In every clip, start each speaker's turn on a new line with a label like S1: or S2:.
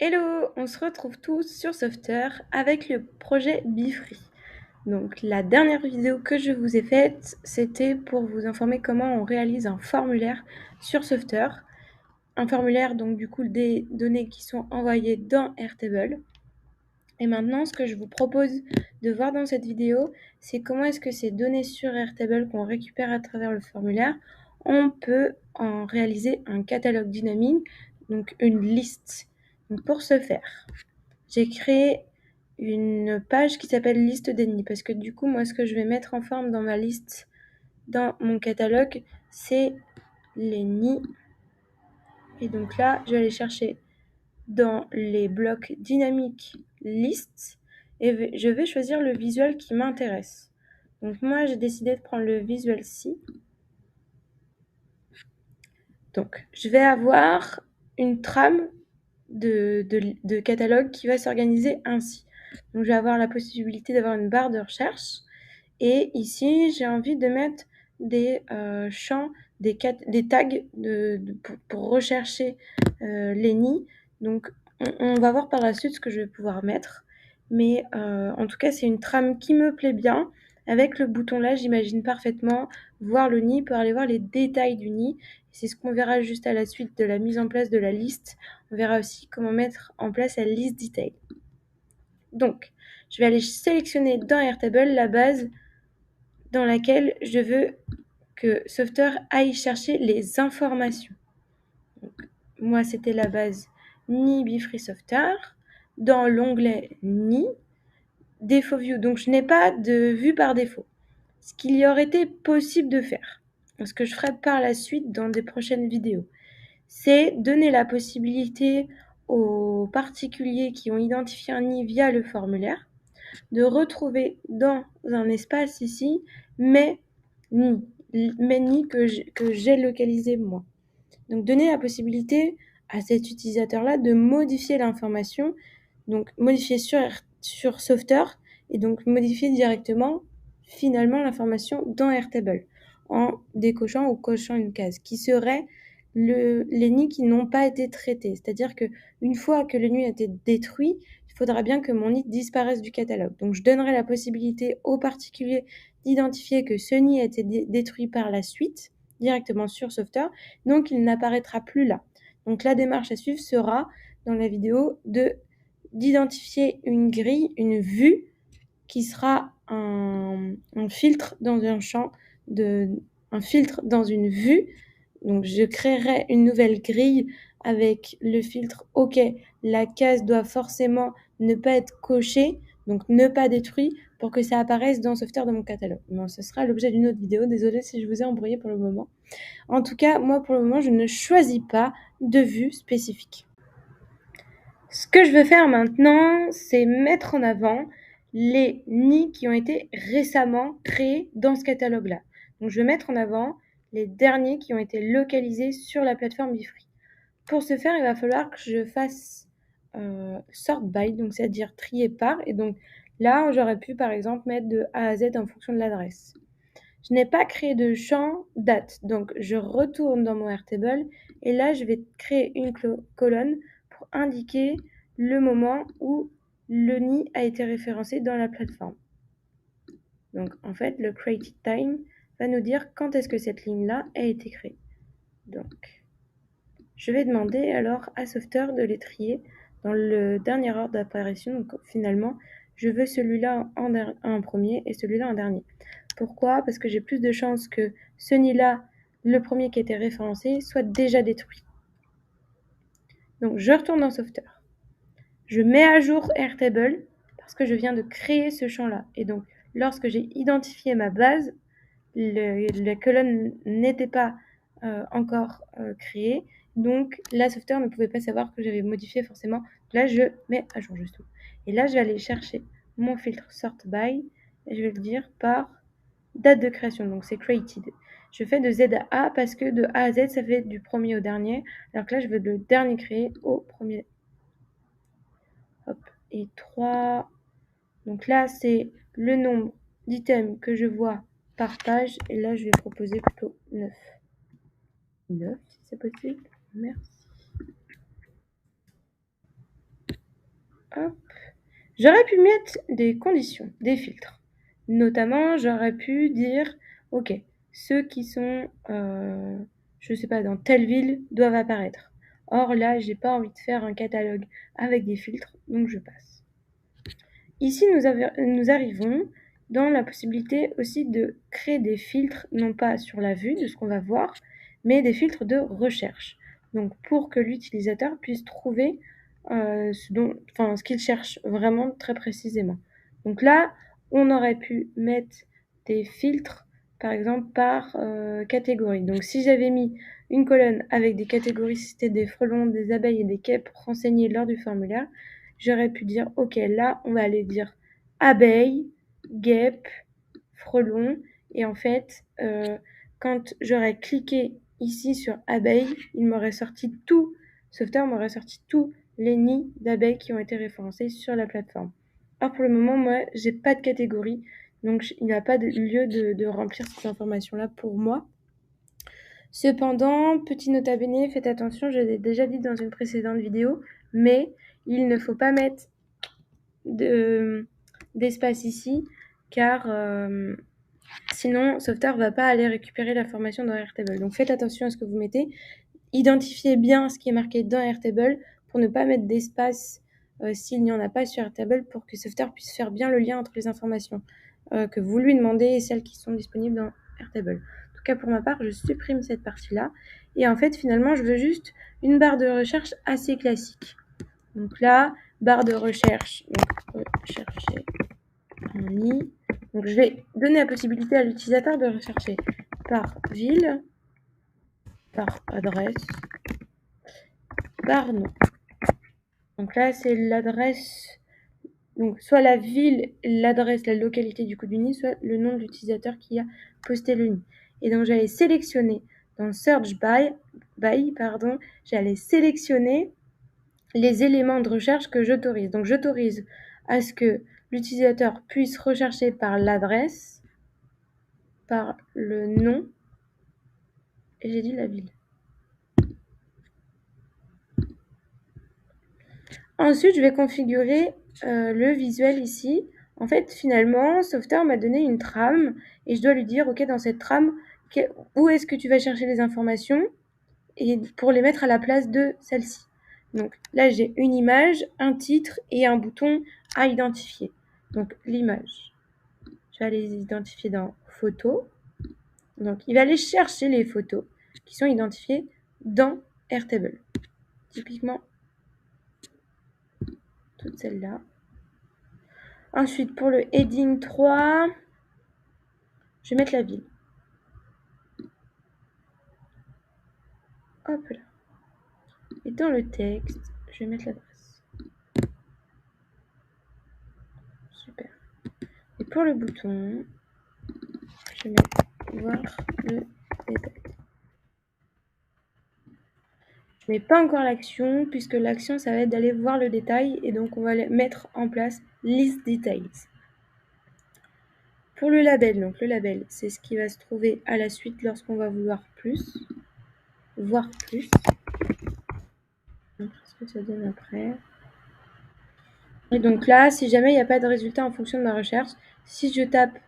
S1: Hello, on se retrouve tous sur Software avec le projet BeFree. Donc la dernière vidéo que je vous ai faite, c'était pour vous informer comment on réalise un formulaire sur Software. Un formulaire, donc du coup des données qui sont envoyées dans Airtable. Et maintenant, ce que je vous propose de voir dans cette vidéo, c'est comment est-ce que ces données sur Airtable qu'on récupère à travers le formulaire, on peut en réaliser un catalogue dynamique, donc une liste. Donc pour ce faire, j'ai créé une page qui s'appelle liste des nids parce que du coup, moi, ce que je vais mettre en forme dans ma liste, dans mon catalogue, c'est les nids. Et donc là, je vais aller chercher dans les blocs dynamiques list et je vais choisir le visuel qui m'intéresse. Donc moi, j'ai décidé de prendre le visuel C. Donc, je vais avoir une trame de catalogue qui va s'organiser ainsi. Donc, je vais avoir la possibilité d'avoir une barre de recherche. Et ici, j'ai envie de mettre des champs, des tags pour rechercher les nids. Donc, on va voir par la suite ce que je vais pouvoir mettre. Mais en tout cas, c'est une trame qui me plaît bien. Avec le bouton là, j'imagine parfaitement voir le nid pour aller voir les détails du nid. C'est ce qu'on verra juste à la suite de la mise en place de la liste. On verra aussi comment mettre en place la liste detail. Donc, je vais aller sélectionner dans Airtable la base dans laquelle je veux que Software aille chercher les informations. Donc, moi, c'était la base NI BeFree Software. Dans l'onglet NI, Défaut View. Donc, je n'ai pas de vue par défaut. Ce qu'il y aurait été possible de faire, ce que je ferai par la suite dans des prochaines vidéos, c'est donner la possibilité aux particuliers qui ont identifié un nid via le formulaire de retrouver dans un espace ici mes nids que j'ai localisés moi. Donc donner la possibilité à cet utilisateur-là de modifier l'information, donc modifier sur Software et donc modifier directement finalement l'information dans Airtable en décochant ou cochant une case qui serait les nids qui n'ont pas été traités. C'est-à-dire qu'une fois que le nid a été détruit, il faudra bien que mon nid disparaisse du catalogue. Donc je donnerai la possibilité aux particuliers d'identifier que ce nid a été détruit par la suite directement sur Software, donc il n'apparaîtra plus là. Donc la démarche à suivre sera dans la vidéo d'identifier une grille, une vue qui sera un filtre dans un champ, un filtre dans une vue. Donc je créerai une nouvelle grille avec le filtre OK, la case doit forcément ne pas être cochée, donc ne pas détruit pour que ça apparaisse dans Software de mon catalogue. Bon, ce sera l'objet d'une autre vidéo, désolée si je vous ai embrouillé pour le moment. En tout cas, moi pour le moment, je ne choisis pas de vue spécifique. Ce que je veux faire maintenant, c'est mettre en avant les nids qui ont été récemment créés dans ce catalogue-là. Donc je vais mettre en avant les derniers qui ont été localisés sur la plateforme BeFree. Pour ce faire, il va falloir que je fasse sort by, donc c'est-à-dire trier par. Et donc là, j'aurais pu par exemple mettre de A à Z en fonction de l'adresse. Je n'ai pas créé de champ date, donc je retourne dans mon Airtable et là, je vais créer une colonne pour indiquer le moment où le nid a été référencé dans la plateforme. Donc en fait, le created time va nous dire quand est-ce que cette ligne-là a été créée. Donc, je vais demander alors à Software de les trier dans le dernier ordre d'apparition. Donc finalement, je veux celui-là en premier et celui-là en dernier. Pourquoi? Parce que j'ai plus de chances que ce nid-là, le premier qui a été référencé, soit déjà détruit. Donc je retourne dans Software. Je mets à jour Airtable parce que je viens de créer ce champ-là. Et donc, lorsque j'ai identifié ma base, la colonne n'était pas encore créée. Donc, la Software ne pouvait pas savoir que j'avais modifié forcément. Là, je mets à jour juste tout. Et là, je vais aller chercher mon filtre sort by et je vais le dire par date de création. Donc, c'est created. Je fais de Z à A parce que de A à Z, ça fait du premier au dernier. Alors que là, je veux le dernier créé au premier. Hop. Et 3. Donc là, c'est le nombre d'items que je vois par page. Et là, je vais proposer plutôt 9. 9, si c'est possible. Merci. Hop. J'aurais pu mettre des conditions, des filtres. Notamment, j'aurais pu dire, ok, ceux qui sont, je sais pas, dans telle ville doivent apparaître. Or là, j'ai pas envie de faire un catalogue avec des filtres, donc je passe. Ici, nous arrivons dans la possibilité aussi de créer des filtres, non pas sur la vue de ce qu'on va voir, mais des filtres de recherche. Donc pour que l'utilisateur puisse trouver ce qu'il cherche vraiment très précisément. Donc là, on aurait pu mettre des filtres, par exemple, par catégorie. Donc si j'avais mis une colonne avec des catégories, si c'était des frelons, des abeilles et des guêpes renseignés lors du formulaire, j'aurais pu dire, ok, là, on va aller dire abeille, guêpe, frelon. Et en fait, quand j'aurais cliqué ici sur abeille, il m'aurait sorti tout, Sauveteur m'aurait sorti tous les nids d'abeilles qui ont été référencés sur la plateforme. Or, pour le moment, moi, j'ai pas de catégorie, donc il n'y a pas de lieu de remplir ces informations-là pour moi. Cependant, petit nota bene, faites attention, je l'ai déjà dit dans une précédente vidéo, mais il ne faut pas mettre d'espace ici, car sinon Sauveteur va pas aller récupérer l'information dans Airtable. Donc faites attention à ce que vous mettez. Identifiez bien ce qui est marqué dans Airtable pour ne pas mettre d'espace s'il n'y en a pas sur Airtable, pour que Sauveteur puisse faire bien le lien entre les informations que vous lui demandez et celles qui sont disponibles dans Airtable. En tout cas, pour ma part, je supprime cette partie-là. Et en fait, finalement, je veux juste une barre de recherche assez classique. Donc là, barre de recherche, donc rechercher un nid. Donc je vais donner la possibilité à l'utilisateur de rechercher par ville, par adresse, par nom. Donc là, c'est l'adresse, donc soit la ville, l'adresse, la localité du coup du nid, soit le nom de l'utilisateur qui a posté le nid. Et donc j'allais sélectionner dans Search by, j'allais sélectionner les éléments de recherche que j'autorise. Donc j'autorise à ce que l'utilisateur puisse rechercher par l'adresse, par le nom, et j'ai dit la ville. Ensuite, je vais configurer le visuel ici. En fait, finalement, Sauveteur m'a donné une trame et je dois lui dire, ok, dans cette trame, où est-ce que tu vas chercher les informations et pour les mettre à la place de celle-ci. Donc là, j'ai une image, un titre et un bouton à identifier. Donc l'image, je vais aller les identifier dans photos. Donc il va aller chercher les photos qui sont identifiées dans Airtable. Typiquement, toutes celles-là. Ensuite, pour le heading 3, je vais mettre la ville. Hop là. Et dans le texte, je vais mettre l'adresse. Super. Et pour le bouton, je vais mettre voir le détail. Je ne mets pas encore l'action, puisque l'action, ça va être d'aller voir le détail, et donc on va mettre en place List Details. Pour le label, donc le label, c'est ce qui va se trouver à la suite lorsqu'on va vouloir plus, voir plus. Donc, ce que ça donne après. Et donc là, si jamais il n'y a pas de résultat en fonction de ma recherche, si je tape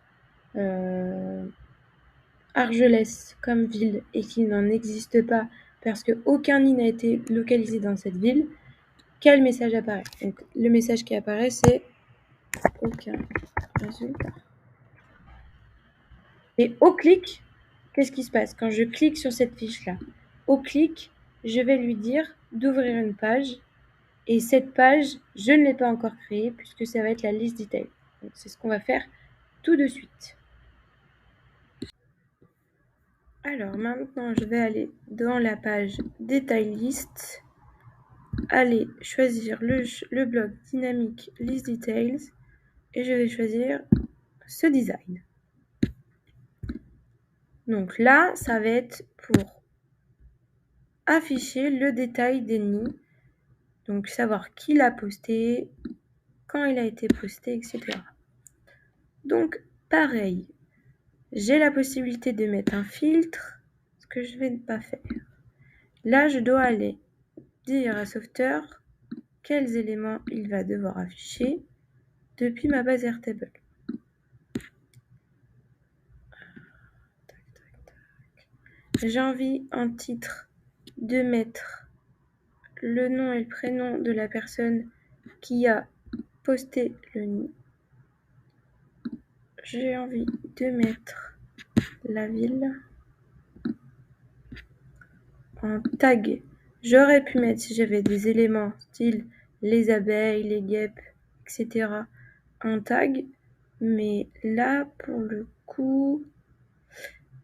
S1: Argelès comme ville et qu'il n'en existe pas parce qu'aucun nid n'a été localisé dans cette ville, quel message apparaît? Donc le message qui apparaît, c'est aucun résultat. Et au clic, qu'est-ce qui se passe? Quand je clique sur cette fiche-là, au clic, je vais lui dire d'ouvrir une page. Et cette page, je ne l'ai pas encore créée puisque ça va être la liste detail. Donc c'est ce qu'on va faire tout de suite. Alors maintenant, je vais aller dans la page Detail List, aller choisir le bloc dynamique List Details et je vais choisir ce design. Donc là, ça va être pour afficher le détail des nids, donc savoir qui l'a posté, quand il a été posté, etc. Donc pareil, j'ai la possibilité de mettre un filtre, ce que je ne vais pas faire. Là, je dois aller dire à Sauveteur quels éléments il va devoir afficher depuis ma base Airtable. J'ai envie en titre de mettre le nom et le prénom de la personne qui a posté le nid. J'ai envie de mettre la ville. En tag, j'aurais pu mettre, si j'avais des éléments style les abeilles, les guêpes, etc., un tag, mais là, pour le coup,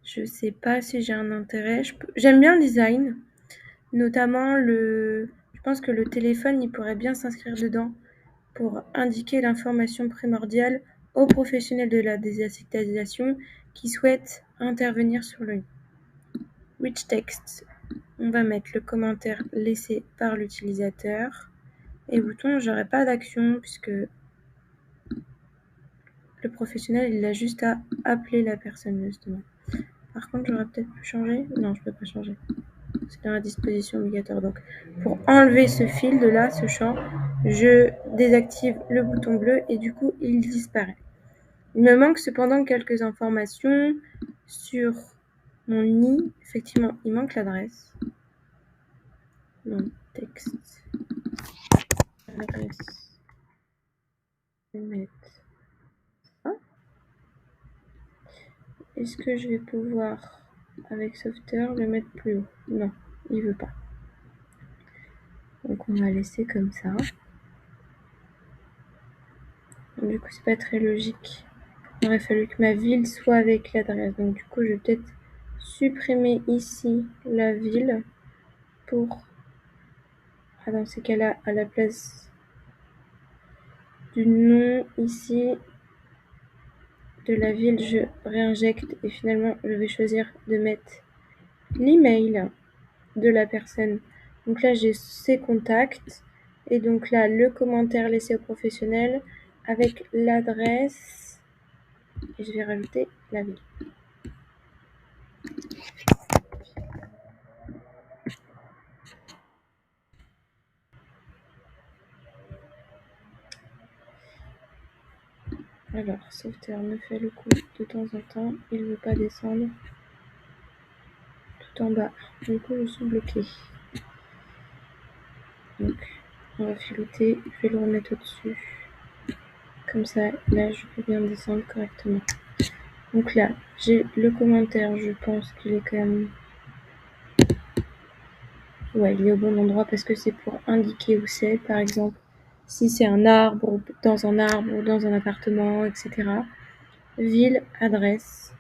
S1: je sais pas si j'ai un intérêt. J'aime bien le design, notamment je pense que le téléphone, il pourrait bien s'inscrire dedans pour indiquer l'information primordiale aux professionnels de la désacétalisation qui souhaitent intervenir sur le Rich Text. On va mettre le commentaire laissé par l'utilisateur. Et bouton, j'aurai pas d'action puisque le professionnel, il a juste à appeler la personne justement. Par contre, j'aurais peut-être pu changer. Non, je peux pas changer. C'est dans la disposition obligatoire. Donc, pour enlever ce fil de là, ce champ, je désactive le bouton bleu et du coup, il disparaît. Il me manque cependant quelques informations sur mon nid. Effectivement, il manque l'adresse. Non, texte. Adresse. Je vais mettre ça. Est-ce que je vais pouvoir, avec Software, le mettre plus haut? Non, il veut pas. Donc on va laisser comme ça. Donc, du coup, c'est pas très logique. Il aurait fallu que ma ville soit avec l'adresse. Donc du coup, je vais peut-être supprimer ici la ville pour, dans ces cas-là, à la place du nom ici de la ville, je réinjecte et finalement, je vais choisir de mettre l'email de la personne. Donc là, j'ai ses contacts et donc là, le commentaire laissé au professionnel avec l'adresse et je vais rajouter la ville. Alors, Software me fait le coup de temps en temps, il ne veut pas descendre tout en bas. Du coup, je suis bloquée. Donc, on va filouter, je vais le remettre au-dessus. Comme ça, là, je peux bien descendre correctement. Donc là, j'ai le commentaire, je pense qu'il est quand même... Ouais, il est au bon endroit parce que c'est pour indiquer où c'est, par exemple, si c'est un arbre ou dans un appartement, etc. Ville, adresse.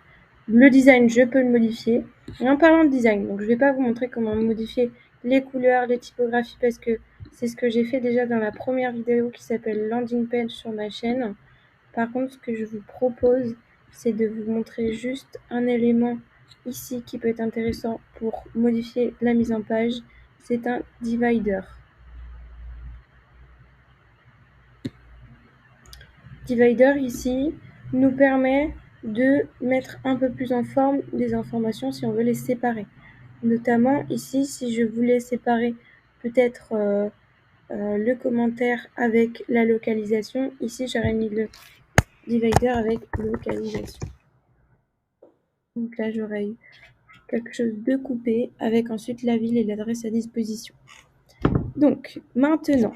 S1: Le design, je peux le modifier. Et en parlant de design, donc je vais pas vous montrer comment modifier les couleurs, les typographies parce que c'est ce que j'ai fait déjà dans la première vidéo qui s'appelle Landing Page sur ma chaîne. Par contre, ce que je vous propose, c'est de vous montrer juste un élément ici qui peut être intéressant pour modifier la mise en page. C'est un divider. Divider ici nous permet de mettre un peu plus en forme des informations si on veut les séparer. Notamment ici, si je voulais séparer peut-être le commentaire avec la localisation, ici j'aurais mis le divider avec localisation. Donc là j'aurais eu quelque chose de coupé avec ensuite la ville et l'adresse à disposition. Donc maintenant,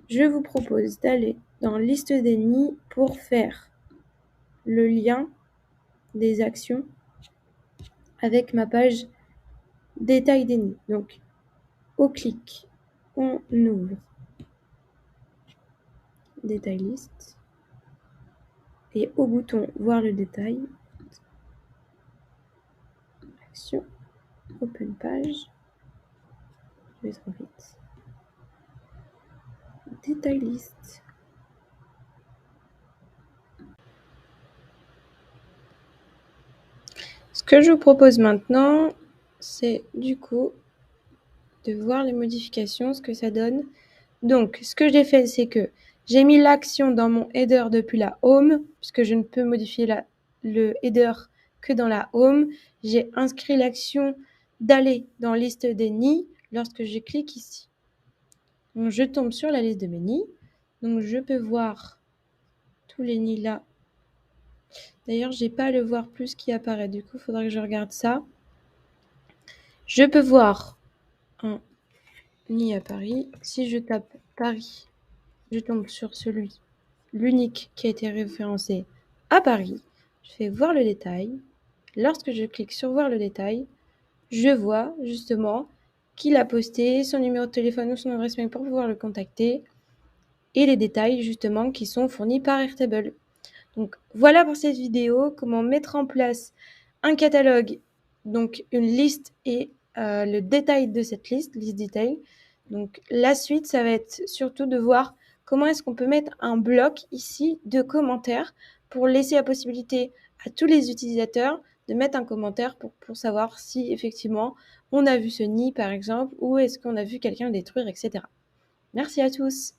S1: je vous propose d'aller dans liste des nids pour faire le lien des actions avec ma page détail des nids. Donc au clic, on ouvre détail liste et au bouton voir le détail, action, open page, je vais trop vite, détail liste. Ce que je vous propose maintenant, c'est du coup de voir les modifications, ce que ça donne. Donc, ce que j'ai fait, c'est que j'ai mis l'action dans mon header depuis la home, puisque je ne peux modifier le header que dans la home. J'ai inscrit l'action d'aller dans liste des nids lorsque je clique ici. Donc, je tombe sur la liste de mes nids. Donc, je peux voir tous les nids là. D'ailleurs, j'ai pas le voir plus qui apparaît. Du coup, il faudra que je regarde ça. Je peux voir un nid à Paris. Si je tape Paris, je tombe sur celui, l'unique qui a été référencé à Paris. Je fais voir le détail. Lorsque je clique sur voir le détail, je vois justement qu'il a posté son numéro de téléphone ou son adresse mail pour pouvoir le contacter et les détails justement qui sont fournis par Airtable. Donc voilà pour cette vidéo, comment mettre en place un catalogue, donc une liste et le détail de cette liste détail. Donc la suite, ça va être surtout de voir comment est-ce qu'on peut mettre un bloc ici de commentaires pour laisser la possibilité à tous les utilisateurs de mettre un commentaire pour savoir si effectivement on a vu ce nid par exemple ou est-ce qu'on a vu quelqu'un détruire, etc. Merci à tous.